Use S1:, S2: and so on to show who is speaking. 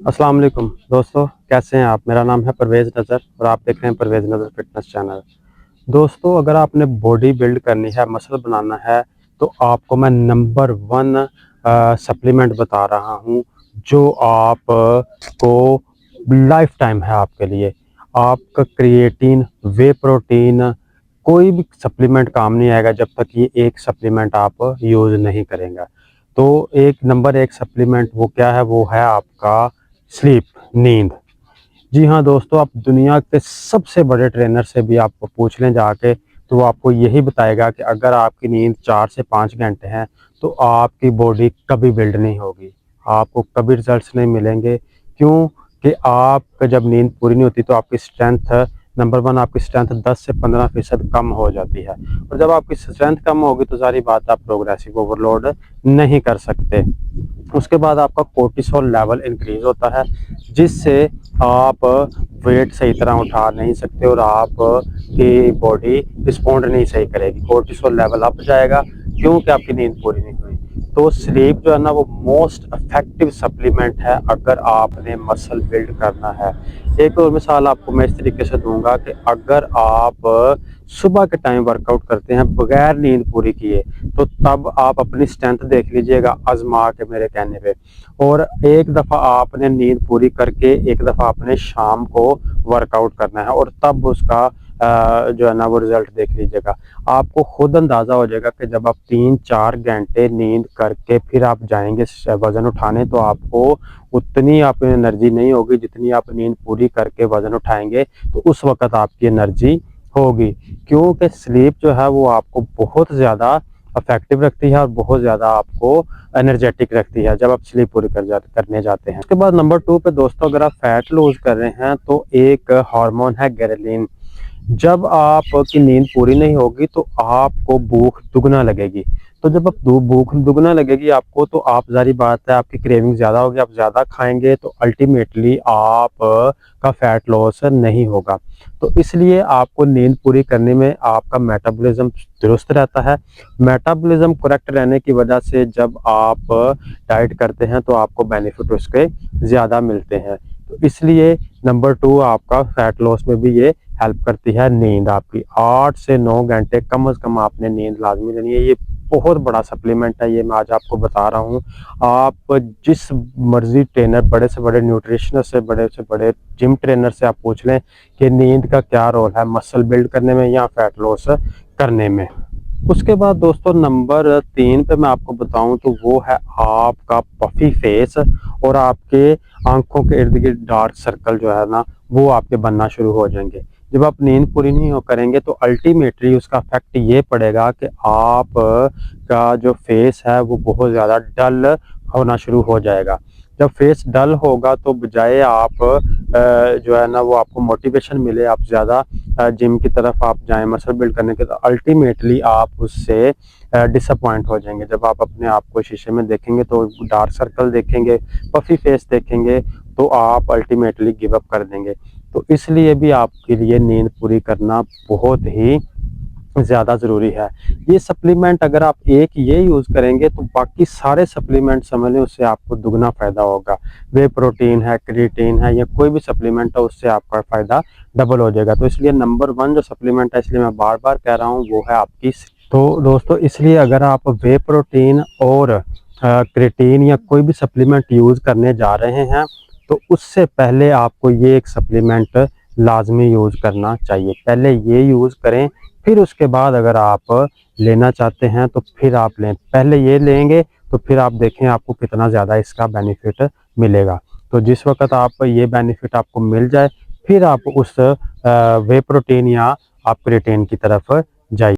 S1: अस्सलाम वालेकुम दोस्तों, कैसे हैं आप। मेरा नाम है परवेज़ नज़र और आप देख रहे हैं परवेज़ नज़र फिटनेस चैनल। दोस्तों, अगर आपने बॉडी बिल्ड करनी है, मसल बनाना है, तो आपको मैं नंबर 1 सप्लीमेंट बता रहा हूं जो आप को लाइफ टाइम है आपके लिए। आपका क्रिएटिन, वे प्रोटीन, कोई भी सप्लीमेंट काम नहीं आएगा जब तक ये एक सप्लीमेंट आप यूज़ नहीं करेंगे। तो एक नंबर 1 सप्लीमेंट वो क्या है, वो है आपका स्लीप, नींद। जी हाँ दोस्तों, आप दुनिया के सबसे बड़े ट्रेनर से भी आप पूछ लें जाके, तो वो आपको यही बताएगा कि अगर आपकी नींद 4 से 5 घंटे है तो आपकी बॉडी कभी बिल्ड नहीं होगी, आपको कभी रिजल्ट्स नहीं मिलेंगे। क्यों? कि आपका जब नींद पूरी नहीं होती तो आपकी स्ट्रेंथ, नंबर 1 आपकी स्ट्रेंथ 10 से 15% कम हो जाती है, और जब आपकी स्ट्रेंथ कम होगी तो सारी बात आप प्रोग्रेसिव ओवरलोड नहीं कर सकते। उसके बाद आपका कोर्टिसोल लेवल इंक्रीज होता है, जिससे आप वेट सही तरह उठा नहीं सकते और आप की बॉडी रिस्पॉन्ड नहीं सही करेगी, कोर्टिसोल लेवल अप जाएगा क्योंकि आपकी नींद पूरी नहीं हुई। तो स्लीप जो है ना, वो मोस्ट इफेक्टिव सप्लीमेंट है अगर आपने मसल बिल्ड करना है। एक और मिसाल आपको मैं इस तरीके से दूंगा कि अगर आप सुबह के टाइम वर्कआउट करते हैं बगैर नींद पूरी किए, तो तब आप अपनी स्ट्रेंथ देख लीजिएगा आजमा के मेरे कहने पे। और एक दफ़ा आपने नींद पूरी करके एक दफ़ा आपने शाम को वर्कआउट करना है, और तब उसका जो है ना वो रिजल्ट देख लीजिएगा। आपको खुद अंदाज़ा हो जाएगा कि जब आप 3-4 घंटे नींद करके फिर आप जाएंगे वज़न उठाने, तो आपको उतनी आप एनर्जी नहीं होगी जितनी आप नींद पूरी करके वज़न उठाएंगे, तो उस वक़्त आपकी एनर्जी होगी। क्योंकि स्लीप जो है वो आपको बहुत ज़्यादा इफेक्टिव रखती है और बहुत ज़्यादा आपको एनर्जेटिक रखती है जब आप स्लीप पूरी करने जाते हैं। उसके बाद नंबर 2 पे दोस्तों, अगर आप फैट लूज कर रहे हैं तो एक हार्मोन है ग्रेलिन। जब आपकी नींद पूरी नहीं होगी तो आपको भूख दुगना लगेगी। तो जब आप भूख दुगना लगेगी आपको, तो आप ज़ाहिर बात है आपकी क्रेविंग ज़्यादा होगी, आप ज़्यादा खाएंगे तो अल्टीमेटली आप का फैट लॉस नहीं होगा। तो इसलिए आपको नींद पूरी करने में आपका मेटाबॉलिज्म दुरुस्त रहता है। मेटाबॉलिज्म करेक्ट रहने की वजह से जब आप डाइट करते हैं तो आपको बेनिफिट उसके ज़्यादा मिलते हैं। तो इसलिए नंबर 2 आपका फैट लॉस में भी ये हेल्प करती है नींद। आपकी 8 से 9 घंटे कम से कम आपने नींद लाजमी लेनी है। ये बहुत बड़ा सप्लीमेंट है, ये मैं आज आपको बता रहा हूँ। आप जिस मर्जी ट्रेनर, बड़े से बड़े न्यूट्रिशनर से बड़े जिम ट्रेनर से आप पूछ लें कि नींद का क्या रोल है मसल बिल्ड करने में या फैट लॉस करने में। उसके बाद दोस्तों नंबर 3 पे मैं आपको बताऊं तो वो है आपका पफी फेस, और आपके आंखों के इर्द गिर्द डार्क सर्कल जो है ना वो आपके बनना शुरू हो जाएंगे। जब आप नींद पूरी नहीं हो करेंगे तो अल्टीमेटली उसका इफेक्ट ये पड़ेगा कि आप का जो फेस है वो बहुत ज़्यादा डल होना शुरू हो जाएगा। जब फेस डल होगा तो बजाय आप जो है ना वो आपको मोटिवेशन मिले, आप ज़्यादा जिम की तरफ आप जाएं मसल बिल्ड करने के, तो अल्टीमेटली आप उससे डिसअपॉइंट हो जाएंगे। जब आप अपने आप को शीशे में देखेंगे तो डार्क सर्कल देखेंगे, पफी फेस देखेंगे, तो आप अल्टीमेटली गिव अप कर देंगे। तो इसलिए भी आपके लिए नींद पूरी करना बहुत ही ज़्यादा ज़रूरी है। ये सप्लीमेंट अगर आप एक ये यूज़ करेंगे तो बाकी सारे सप्लीमेंट समझ लें उससे आपको दुगना फ़ायदा होगा। वे प्रोटीन है, क्रिएटिन है, या कोई भी सप्लीमेंट है उससे आपका फ़ायदा डबल हो जाएगा। तो इसलिए नंबर 1 जो सप्लीमेंट है, इसलिए मैं बार-बार कह रहा हूँ, वो है आपकी। तो दोस्तों इसलिए अगर आप वे प्रोटीन और क्रिएटिन या कोई भी सप्लीमेंट यूज़ करने जा रहे हैं तो उससे पहले आपको ये एक सप्लीमेंट लाजमी यूज़ करना चाहिए। पहले ये यूज़ करें, फिर उसके बाद अगर आप लेना चाहते हैं तो फिर आप लें। पहले ये लेंगे तो फिर आप देखें आपको कितना ज़्यादा इसका बेनिफिट मिलेगा। तो जिस वक्त आप ये बेनिफिट आपको मिल जाए, फिर आप उस वे प्रोटीन या आप क्रिएटिन की तरफ जाइए।